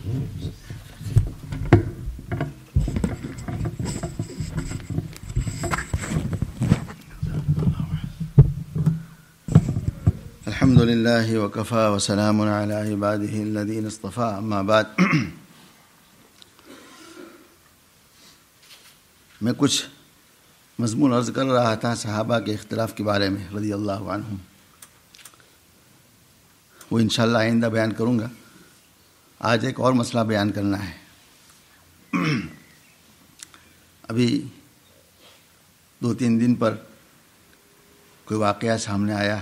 الحمد للہ وکفیٰ وسلام علی عبادہ الذین اصطفیٰ، اما بعد۔ میں کچھ مضمون عرض کر رہا تھا صحابہ کے اختلاف کے بارے میں رضی اللہ عنہم، وہ انشاءاللہ آئندہ بیان کروں گا۔ آج ایک اور مسئلہ بیان کرنا ہے۔ ابھی 2-3 دن پر کوئی واقعہ سامنے آیا،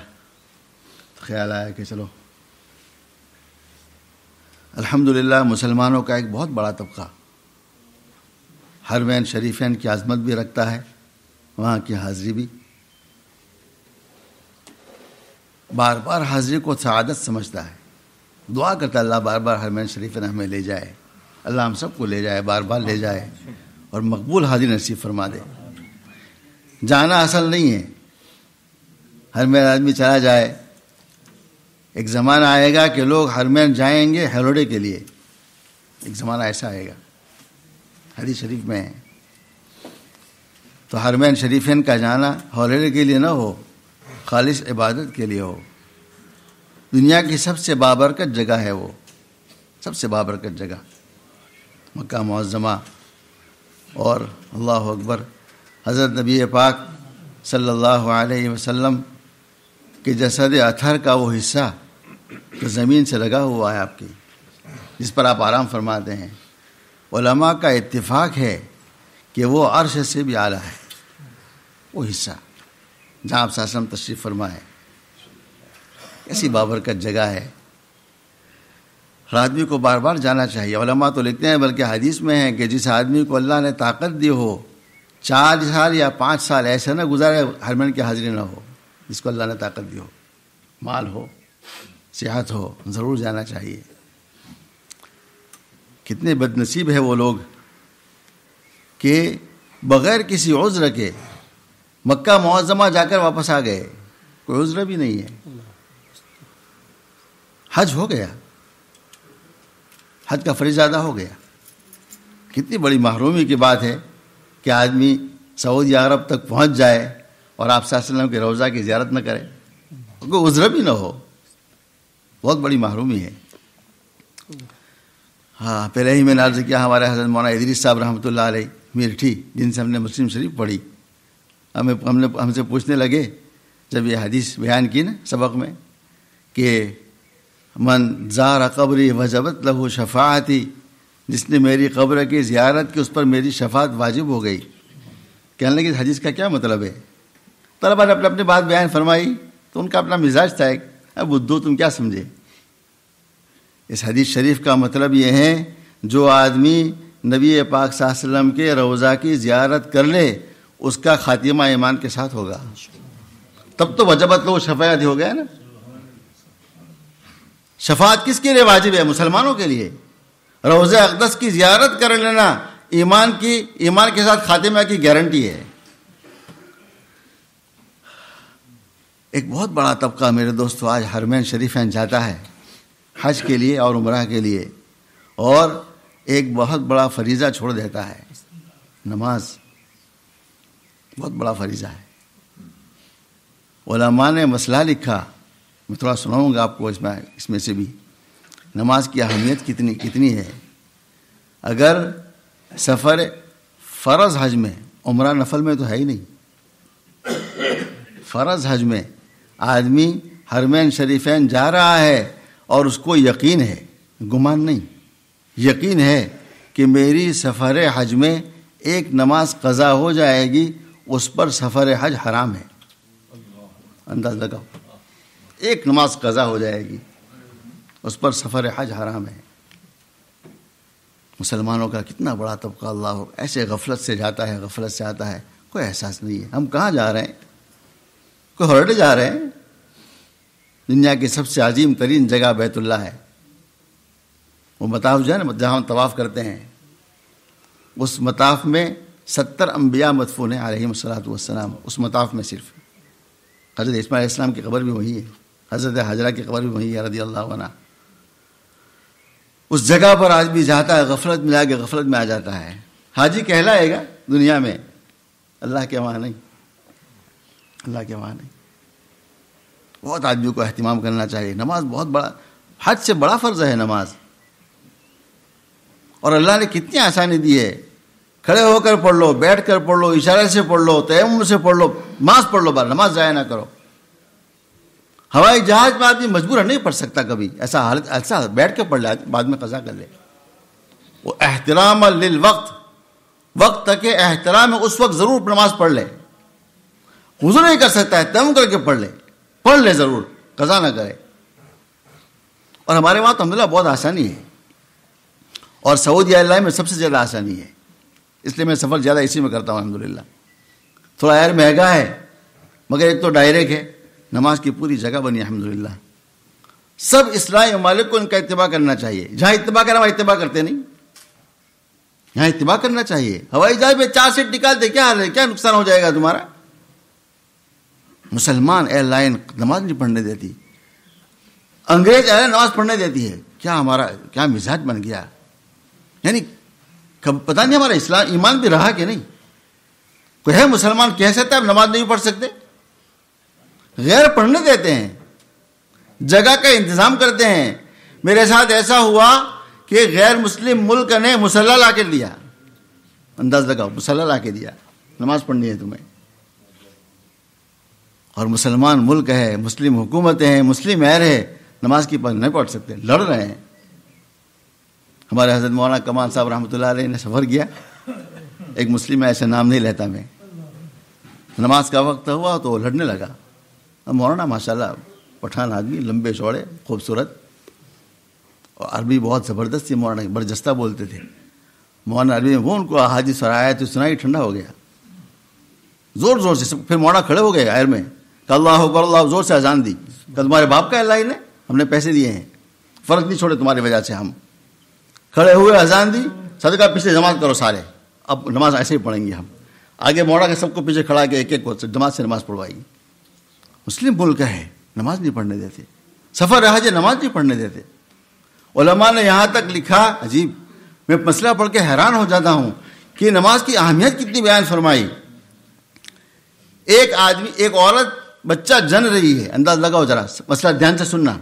خیال آیا کہ چلو الحمدللہ مسلمانوں کا ایک بہت بڑا طبقہ حرمین شریفین کی عظمت بھی رکھتا ہے، وہاں کی حاضری بھی، بار بار حاضری کو سعادت سمجھتا ہے، دعا کرتا ہے اللہ بار بار حرمین شریفین ہمیں لے جائے، اللہ ہم سب کو لے جائے، بار بار لے جائے اور مقبول حاضری نصیب فرما دے۔ جانا اصل نہیں ہے، حرمین آدمی چلا جائے، ایک زمانہ آئے گا کہ لوگ حرمین جائیں گے ہیلوڑے کے لیے، ایک زمانہ ایسا آئے گا، حدیث شریف میں ہے۔ تو حرمین شریفین کا جانا ہیلوڑے کے لیے نہ ہو، خالص عبادت کے لیے ہو۔ دنیا کی سب سے بابرکت جگہ ہے وہ، سب سے بابرکت جگہ مکہ معظمہ، اور اللہ اکبر، حضرت نبی پاک صلی اللہ علیہ وسلم کہ جسد اطہر کا وہ حصہ جو زمین سے لگا ہوا ہے آپ کی، جس پر آپ آرام فرماتے ہیں، علماء کا اتفاق ہے کہ وہ عرش سے بھی اعلیٰ ہے، وہ حصہ جہاں آپ صلی اللہ علیہ وسلم تشریف فرما ہے۔ ایسی بابرکت جگہ ہے، ہر آدمی کو بار بار جانا چاہیے۔ علماء تو لکھتے ہیں، بلکہ حدیث میں ہے کہ جس آدمی کو اللہ نے طاقت دی ہو، 4 سال یا 5 سال ایسے نہ گزارے حرمین کی حاضری نہ ہو، جس کو اللہ نے طاقت دی ہو، مال ہو، صحت ہو، ضرور جانا چاہیے۔ کتنے بد نصیب ہے وہ لوگ کہ بغیر کسی عذر کے مکہ معظمہ جا کر واپس آ گئے، کوئی عذر بھی نہیں ہے، حج ہو گیا، حج کا فریضہ ادا ہو گیا۔ کتنی بڑی محرومی کی بات ہے کہ آدمی سعودی عرب تک پہنچ جائے اور آپ صلی اللہ علیہ وسلم کے روضہ کی زیارت نہ کرے، کوئی عذر بھی نہ ہو، بہت بڑی محرومی ہے۔ ہاں، پہلے ہی میں نے عرض کیا، ہمارے حضرت مولانا ادریس صاحب رحمۃ اللہ علیہ میرٹھی، جن سے ہم نے مسلم شریف پڑھی، ہم سے پوچھنے لگے جب یہ حدیث بیان کی نا سبق میں کہ من زار قبری وجبت لہ شفاعتی، جس نے میری قبر کی زیارت کی اس پر میری شفاعت واجب ہو گئی۔ کہنے لگے اس حدیث کا کیا مطلب ہے؟ طلبا نے اپنی بات بیان فرمائی تو ان کا اپنا مزاج تھا، اب بدھو تم کیا سمجھے؟ اس حدیث شریف کا مطلب یہ ہے جو آدمی نبی پاک صلی اللہ علیہ وسلم کے روضہ کی زیارت کر لے اس کا خاتمہ ایمان کے ساتھ ہوگا، تب تو وجبت لو شفاعت ہو گیا نا۔ شفاعت کس کے لیے واجب ہے؟ مسلمانوں کے لیے۔ روضہ اقدس کی زیارت کر لینا ایمان کے ساتھ خاتمہ کی گارنٹی ہے۔ ایک بہت بڑا طبقہ میرے دوستو آج حرمین شریفین جاتا ہے حج کے لیے اور عمرہ کے لیے، اور ایک بہت بڑا فریضہ چھوڑ دیتا ہے، نماز، بہت بڑا فریضہ ہے۔ علماء نے مسئلہ لکھا، میں تھوڑا سناؤں گا آپ کو اس میں سے بھی، نماز کی اہمیت کتنی ہے۔ اگر سفر فرض حج میں، عمرہ نفل میں تو ہے ہی نہیں، فرض حج میں آدمی حرمین شریفین جا رہا ہے اور اس کو یقین ہے، گمان نہیں، یقین ہے کہ میری سفر حج میں ایک نماز قضا ہو جائے گی، اس پر سفر حج حرام ہے، انداز لگاؤ، ایک نماز قضا ہو جائے گی، اس پر سفر حج حرام ہے۔ مسلمانوں کا کتنا بڑا طبقہ اللہ ایسے غفلت سے جاتا ہے، غفلت سے آتا ہے، کوئی احساس نہیں ہے ہم کہاں جا رہے ہیں، کوئی ہارڈے جا رہے ہیں۔ دنیا کی سب سے عظیم ترین جگہ بیت اللہ ہے، وہ مطاف جو ہے نا جہاں ہم طواف کرتے ہیں، اس مطاف میں 70 انبیاء مدفون ہیں علیہم الصلوۃ والسلام، اس مطاف میں صرف حضرت اسماعیل علیہ السلام کی قبر بھی وہی ہے، حضرت حجرہ کی قبر بھی وہی ہے رضی اللہ عنہ۔ اس جگہ پر آدمی جاتا ہے غفلت میں، آگے غفلت میں آ جاتا ہے، حاجی کہلائے گا دنیا میں، اللہ کے وہاں نہیں، اللہ کے وہاں نہیں۔ بہت آدمی کو اہتمام کرنا چاہیے، نماز بہت بڑا، حج سے بڑا فرض ہے نماز، اور اللہ نے کتنی آسانی دی ہے، کھڑے ہو کر پڑھ لو، بیٹھ کر پڑھ لو، اشارے سے پڑھ لو، تیمم سے پڑھ لو، نماز پڑھ لو، بار نماز ضائع نہ کرو۔ ہوائی جہاز میں آدمی مجبور نہیں پڑھ سکتا کبھی، ایسا حالت، ایسا بیٹھ کے پڑھ لے، بعد میں قضا کر لے۔ وہ احترام للوقت، وقت کے احترام میں اس وقت ضرور نماز پڑھ لے، وضو نہیں کر سکتا ہے تیمم کر کے پڑھ لے ضرور، قضا نہ کرے۔ اور ہمارے وہاں تو الحمدللہ بہت آسانی ہے، اور سعودی عرب میں سب سے زیادہ آسانی ہے، اس لیے میں سفر زیادہ اسی میں کرتا ہوں الحمدللہ۔ تھوڑا ایئر مہنگا ہے مگر ایک تو ڈائریکٹ ہے، نماز کی پوری جگہ بنی ہے الحمدللہ۔ سب اسلامی ممالک کو ان کا اتباع کرنا چاہیے، جہاں اتباع کرنا وہاں اتباع کرتے نہیں، یہاں اتباع کرنا چاہیے۔ ہوائی جہاز میں 4 سیٹ نکالتے، کیا حال ہے، کیا نقصان ہو جائے گا تمہارا؟ مسلمان ایئر لائن نماز نہیں پڑھنے دیتی، انگریز ایئر لائن نماز پڑھنے دیتی ہے، کیا ہمارا کیا مزاج بن گیا، یعنی پتہ نہیں ہمارا اسلام ایمان بھی رہا کہ نہیں۔ کوئی ہے مسلمان کہہ سکتا ہے نماز نہیں پڑھ سکتے؟ غیر پڑھنے دیتے ہیں، جگہ کا انتظام کرتے ہیں۔ میرے ساتھ ایسا ہوا کہ غیر مسلم ملک نے مصلی لا کے دیا، انداز لگاؤ، مصلی لا کے دیا، نماز پڑھنی ہے تمہیں، اور مسلمان ملک ہے، مسلم حکومتیں ہیں، مسلم ایئر ہے، نماز کی نہیں پڑھ سکتے، لڑ رہے ہیں۔ ہمارے حضرت مولانا کمال صاحب رحمۃ اللہ علیہ نے سفر کیا، ایک مسلم ایسے نام نہیں لیتا میں، نماز کا وقت ہوا تو وہ لڑنے لگا۔ مولانا ماشاءاللہ پٹھان آدمی، لمبے چوڑے، خوبصورت، اور عربی بہت زبردست تھی، مولانا برجستہ بولتے تھے۔ مولانا عربی میں وہ ان کو حدیث اور آیت سنائی، ٹھنڈا ہو گیا زور زور سے۔ پھر مولانا کھڑے ہو گئے ایئر میں کہ اللہ اکبر، اللہ، زور سے اذان دی کہ تمہارے باپ کا اللہ نے، ہم نے پیسے دیے ہیں، فرض نہیں چھوڑے تمہاری وجہ سے ہم۔ کھڑے ہوئے، اذان دی، صدقہ پیچھے جماعت کرو سارے، اب نماز ایسے ہی پڑھیں گے ہم۔ آگے موڑا کے سب کو پیچھے کھڑا کے ایک ایک کو جماعت سے نماز پڑھوائی۔ مسلم ملک ہے، نماز نہیں پڑھنے دیتے، سفر رہا جائے نماز نہیں پڑھنے دیتے۔ علماء نے یہاں تک لکھا، عجیب، میں مسئلہ پڑھ کے حیران ہو جاتا ہوں کہ نماز کی اہمیت کتنی بیان فرمائی۔ ایک آدمی، ایک عورت بچہ جن رہی ہے، انداز لگاؤ ذرا، مسئلہ دھیان سے سننا،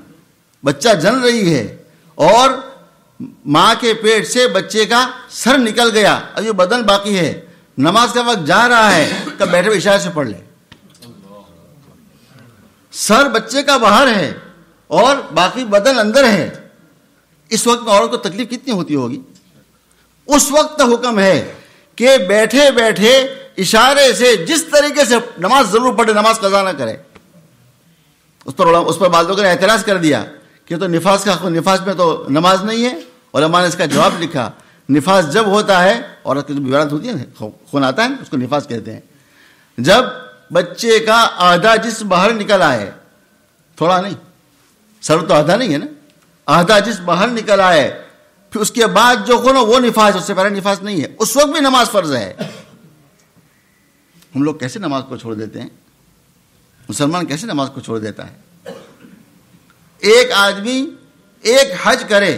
بچہ جن رہی ہے اور ماں کے پیٹ سے بچے کا سر نکل گیا، ابھی بدن باقی ہے، نماز کا وقت جا رہا ہے، کب بیٹھے ہوئے اشارے سے پڑھ لے۔ سر بچے کا باہر ہے اور باقی بدن اندر ہے، اس وقت میں عورت کو تکلیف کتنی ہوتی ہوگی؟ اس وقت حکم ہے کہ بیٹھے بیٹھے اشارے سے جس طریقے سے نماز ضرور پڑھے، نماز قضا نہ کرے۔ اس پر بعض لوگوں نے اعتراض کر دیا کہ تو نفاس میں تو نماز نہیں ہے۔ علماء نے اس کا جواب لکھا، نفاس جب ہوتا ہے، عورت کی جو بیوارت ہوتی ہے، خون آتا ہے، اس کو نفاس کہتے ہیں، جب بچے کا آدھا جسم باہر نکل آئے، تھوڑا نہیں، سر تو آدھا نہیں ہے نا، آدھا جسم باہر نکل آئے، پھر اس کے بعد جو خون ہو وہ نفاس، اس سے پہلے نفاس نہیں ہے، اس وقت بھی نماز فرض ہے۔ ہم لوگ کیسے نماز کو چھوڑ دیتے ہیں؟ مسلمان کیسے نماز کو چھوڑ دیتا ہے؟ ایک آدمی ایک حج کرے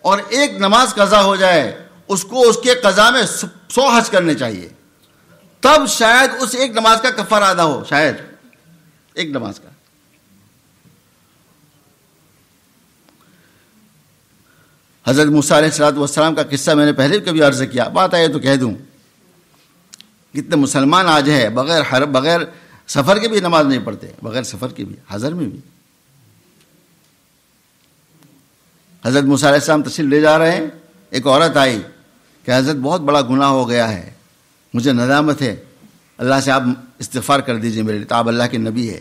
اور ایک نماز قضا ہو جائے، اس کو اس کے قضا میں 100 حج کرنے چاہیے، تب شاید اس ایک نماز کا کفارہ ادا ہو، شاید ایک نماز کا۔ حضرت موسیٰ علیہ السلام کا قصہ میں نے پہلے بھی کبھی عرض کیا، بات آئے تو کہہ دوں، کتنے مسلمان آج ہے بغیر سفر کے بھی نماز نہیں پڑھتے، بغیر سفر کے بھی، حضر میں بھی۔ حضرت موسیٰ علیہ السلام تشریف لے جا رہے ہیں، ایک عورت آئی کہ حضرت بہت بڑا گناہ ہو گیا ہے، مجھے ندامت ہے، اللہ سے آپ استغفار کر دیجئے میرے لیے، تو آپ اللہ کے نبی ہے۔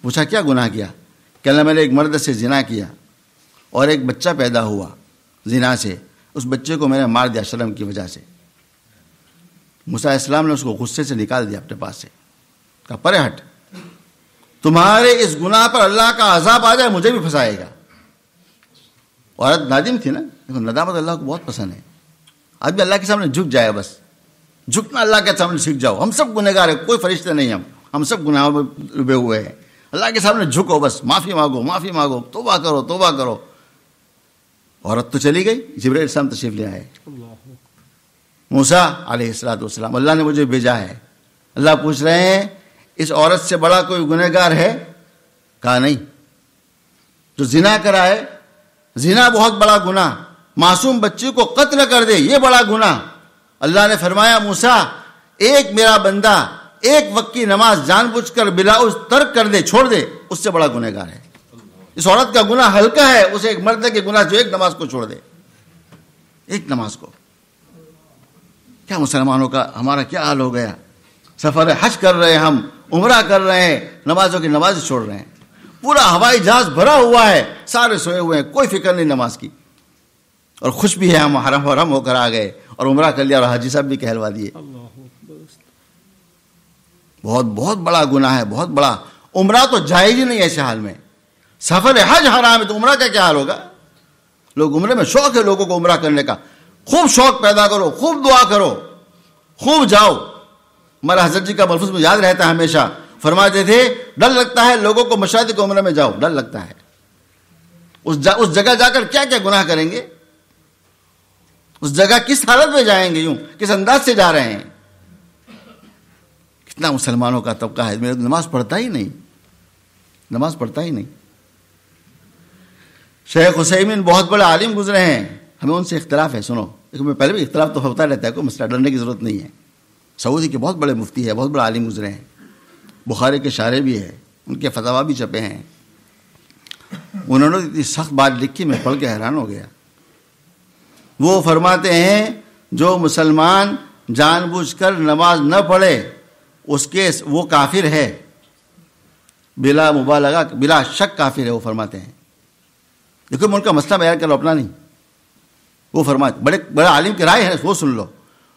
پوچھا کیا گناہ کیا؟ کہ اللہ میں نے ایک مرد سے زنا کیا اور ایک بچہ پیدا ہوا زنا سے، اس بچے کو میں نے مار دیا شرم کی وجہ سے۔ موسیٰ علیہ السلام نے اس کو غصے سے نکال دیا اپنے پاس سے، کہا پرے ہٹ، تمہارے اس گناہ پر اللہ کا عذاب آ جائے مجھے بھی پھنسائے گا۔ عورت نادم تھی نا، دیکھو ندامت اللہ کو بہت پسند ہے، آدمی اللہ کے سامنے جھک جائے، بس جھکنا اللہ کے سامنے سیکھ جاؤ۔ ہم سب گنہگار ہیں، کوئی فرشتے نہیں، ہم سب گناہوں میں ڈوبے ہوئے ہیں، اللہ کے سامنے جھکو، بس معافی مانگو، معافی مانگو، توبہ کرو، توبہ کرو۔ عورت تو چلی گئی, جبرائیل السلام تشریف لے آئے. موسیٰ علیہ السلام, اللہ نے مجھے بھیجا ہے. اللہ پوچھ رہے ہیں اس عورت سے بڑا کوئی گنہگار ہے؟ کہا نہیں. جو زنا کرائے, زنا بہت بڑا گناہ, معصوم بچی کو قتل کر دے یہ بڑا گناہ. اللہ نے فرمایا موسیٰ ایک میرا بندہ ایک وقت کی نماز جان بوجھ کر بلا اس ترک کر دے, چھوڑ دے, اس سے بڑا گنہگار ہے. اس عورت کا گناہ ہلکا ہے اسے ایک مرد کے گناہ جو ایک نماز کو چھوڑ دے, ایک نماز کو. کیا مسلمانوں کا ہمارا کیا حال ہو گیا. سفر حج کر رہے ہیں, ہم عمرہ کر رہے ہیں, نمازوں کی نماز چھوڑ رہے ہیں. پورا ہوائی جہاز بھرا ہوا ہے, سارے سوئے ہوئے ہیں, کوئی فکر نہیں نماز کی. اور خوش بھی ہے ہم حرم ہو کر آ گئے اور عمرہ کر لیا اور حاجی صاحب بھی کہلوا دیے. بہت بہت بڑا گناہ ہے, بہت بڑا. عمرہ تو جائز ہی نہیں ایسے حال میں. سفر حج حرام ہے تو عمرہ کا کیا حال ہوگا. لوگ عمرے میں شوق ہے لوگوں کو عمرہ کرنے کا, خوب شوق پیدا کرو, خوب دعا کرو, خوب جاؤ. ہمارا حضرت جی کا ملفوظ میں یاد رہتا ہے ہمیشہ, فرماتے تھے ڈر لگتا ہے لوگوں کو مشاہدے کے عمرے میں جاؤ, ڈر لگتا ہے. اس جگہ جا کر کیا کیا گناہ کریں گے, اس جگہ کس حالت میں جائیں گے, یوں کس انداز سے جا رہے ہیں. کتنا مسلمانوں کا طبقہ ہے میرے نماز پڑھتا ہی نہیں, نماز پڑھتا ہی نہیں. شیخ عثیمین بہت بڑے عالم گزرے ہیں, ہمیں ان سے اختلاف ہے. سنو, پہلے بھی اختلاف تو ہوتا رہتا ہے, کوئی مسئلہ ڈرنے کی ضرورت نہیں ہے. سعودی کے بہت بڑے مفتی ہے, بہت بڑے عالم گزرے ہیں, بخاری کے شارح بھی ہے, ان کے فتاوی بھی چھپے ہیں. انہوں نے اتنی سخت بات لکھی میں پڑھ کے حیران ہو گیا. وہ فرماتے ہیں جو مسلمان جان بوجھ کر نماز نہ پڑھے اس کے وہ کافر ہے, بلا مبالغہ بلا شک کافر ہے. وہ فرماتے ہیں, دیکھو میں ان کا مسئلہ بیان کر لو اپنا نہیں, وہ فرماتے بڑے عالم کی رائے ہے, وہ سن لو.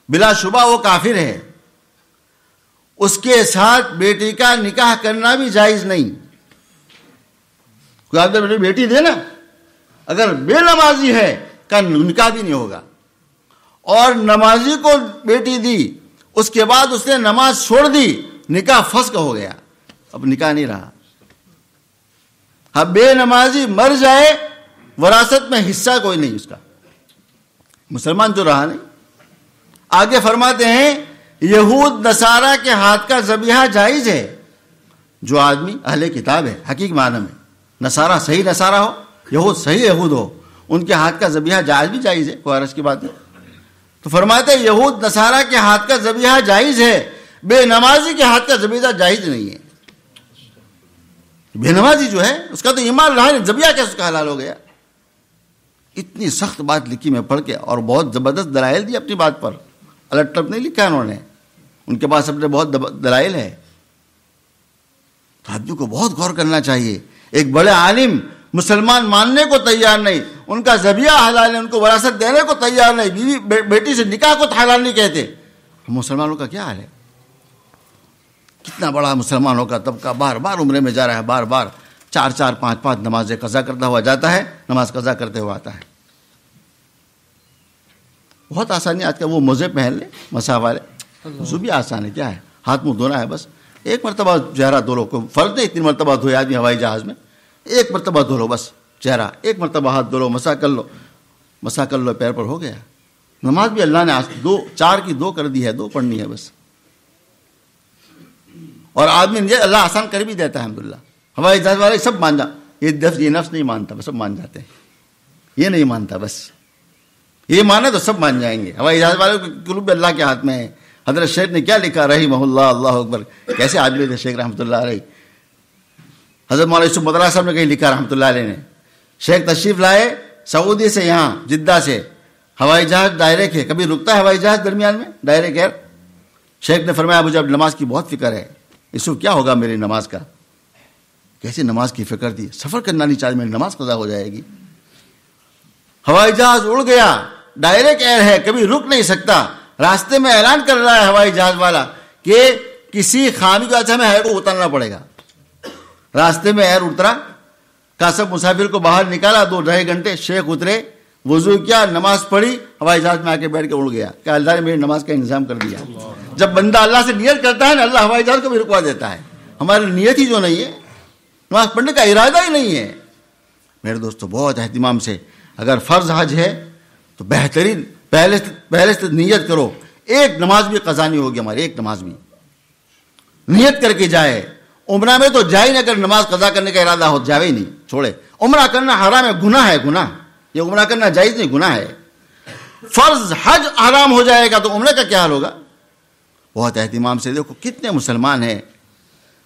بلا شبہ وہ کافر ہے. اس کے ساتھ بیٹی کا نکاح کرنا بھی جائز نہیں. کوئی آپ نے بیٹی دے نا, اگر بے نمازی ہے کا نکاح بھی نہیں ہوگا. اور نمازی کو بیٹی دی, اس کے بعد اس نے نماز چھوڑ دی, نکاح فسخ ہو گیا, اب نکاح نہیں رہا. اب بے نمازی مر جائے وراثت میں حصہ کوئی نہیں اس کا, مسلمان جو رہا نہیں. آگے فرماتے ہیں یہود نصارہ کے ہاتھ کا ذبیحہ جائز ہے. جو آدمی اہل کتاب ہے حقیقی معنی میں, نصارہ صحیح نصارہ ہو, یہود صحیح یہود ہو, ان کے ہاتھ کا ذبیحہ جائز بھی جائز ہے, کوئی عرض کی بات نہیں. تو فرماتے ہیں یہود نصارہ کے ہاتھ کا ذبیحہ جائز ہے, بے نمازی کے ہاتھ کا ذبیحہ جائز نہیں ہے. بے نمازی جو ہے اس کا تو ایمان رہا نہیں, ذبیحہ کیسے اس کا حلال ہو گیا. اتنی سخت بات لکھی میں پڑھ کے, اور بہت زبردست دلائل دی اپنی بات پر. الٹ ٹپ نہیں لکھا انہوں نے, ان کے پاس اپنے بہت دلائل ہے. تو آدمی کو بہت غور کرنا چاہیے. ایک بڑے عالم مسلمان ماننے کو تیار نہیں, ان کا ذبیحہ حلال ہے, ان کو وراثت دینے کو تیار نہیں, بیوی بیٹی سے نکاح کو حلال نہیں کہتے. مسلمانوں کا کیا حال ہے. کتنا بڑا مسلمانوں کا طبقہ بار بار عمرے میں جا رہا ہے, بار بار 4 5 نمازیں قضا کرتا ہوا جاتا ہے, نماز قضا کرتے ہوا آتا ہے. بہت آسانی آج کل, وہ موزے پہن لے مسا والے, وہ بھی آسان ہے. کیا ہے, ہاتھ منہ دھونا ہے بس, ایک مرتبہ چہرہ دھو لو, کوئی فرض نہیں 3 مرتبہ دھوئے آدمی ہوائی جہاز میں, ایک مرتبہ دھو لو بس چہرہ, ایک مرتبہ ہاتھ دھو لو, مسا کر لو پیر پر, ہو گیا. نماز بھی اللہ نے 4 کی 2 کر دی ہے, 2 پڑھنی ہے بس. اور آدمی اللہ آسان کر بھی دیتا ہے الحمدللہ. ہوائی جہاز والے سب مان جا, یہ نفس نہیں مانتا, بس سب مان جاتے ہیں. یہ نہیں مانتا, بس یہ مانے تو سب مان جائیں گے. ہوائی جہاز والے قلوب بھی اللہ کے ہاتھ میں ہے. حضرت شیخ نے کیا لکھا رحمہ اللہ, اللہ اکبر, کیسے آدمی تھے شیخ رحمۃ اللہ علیہ. حضرت مولانا یوسف مدرہ صاحب نے کہیں لکھا رحمۃ اللہ علیہ نے, شیخ تشریف لائے سعودی سے, یہاں جدہ سے, ہوائی جہاز ڈائریکٹ ہے, کبھی رکتا ہے ہوائی جہاز درمیان میں, ڈائریکٹ ایئر. شیخ نے فرمایا مجھے اب نماز کی بہت فکر ہے, اس کو کیا ہوگا میری نماز کا. کیسے نماز کی فکر تھی, سفر کرنا نہیں چاہیے, میری نماز قضا ہو جائے گی. ہوائی جہاز اڑ گیا, ڈائریکٹ ایئر ہے, کبھی رک نہیں سکتا. راستے میں اعلان کر رہا ہے ہوائی جہاز والا کہ کسی خامی کی وجہ سے ہمیں ایئر کو اترنا پڑے گا. راستے میں ایئر اترا, کا سب مسافر کو باہر نکالا, 2-2.5 گھنٹے. شیخ اترے, وضو کیا, نماز پڑھی, ہوائی جہاز میں آ کے بیٹھ کے اڑ گیا کہ اللہ نے میری نماز کا انتظام کر دیا. جب بندہ اللہ سے نیت کرتا ہے نا, اللہ ہوائی جہاز کو بھی رکوا دیتا ہے. ہماری نیت ہی جو نہیں ہے, نماز پڑھنے کا ارادہ ہی نہیں ہے. میرے دوستو بہت اہتمام سے اگر فرض حج ہے تو بہترین پہلے سے نیت کرو، ایک نماز بھی قضا نہیں ہوگی ہماری، ایک نماز بھی نیت کر کے جائے. عمرہ میں تو جائے نہیں، اگر نماز قضا کرنے کا ارادہ ہو جاوے ہی نہیں، چھوڑے. عمرہ کرنا حرام ہے، گناہ ہے، گناہ. یہ عمرہ کرنا جائز نہیں، گناہ ہے. فرض حج حرام ہو جائے گا تو عمرے کا کیا حال ہوگا؟ بہت اہتمام سے دیکھو کتنے مسلمان ہیں.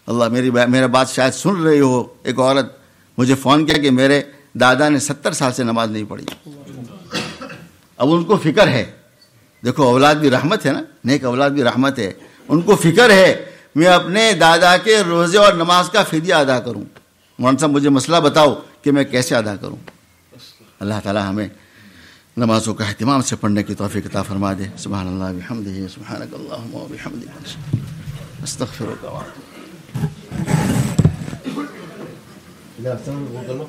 اللہ میرا بات شاید سن رہی ہو. ایک عورت مجھے فون کیا کہ میرے دادا نے 70 سال سے نماز نہیں پڑھی. اب ان کو فکر ہے، دیکھو اولاد بھی رحمت ہے نا، نیک اولاد بھی رحمت ہے. ان کو فکر ہے میں اپنے دادا کے روزے اور نماز کا فدیہ ادا کروں. مولانا صاحب مجھے مسئلہ بتاؤ کہ میں کیسے ادا کروں. اللہ تعالی ہمیں نمازوں کا اہتمام سے پڑھنے کی توفیق عطا فرما دے. سبحان اللہ بحمدہ، سبحانک اللہم و بحمدک، استغفرک و اتوب الیک.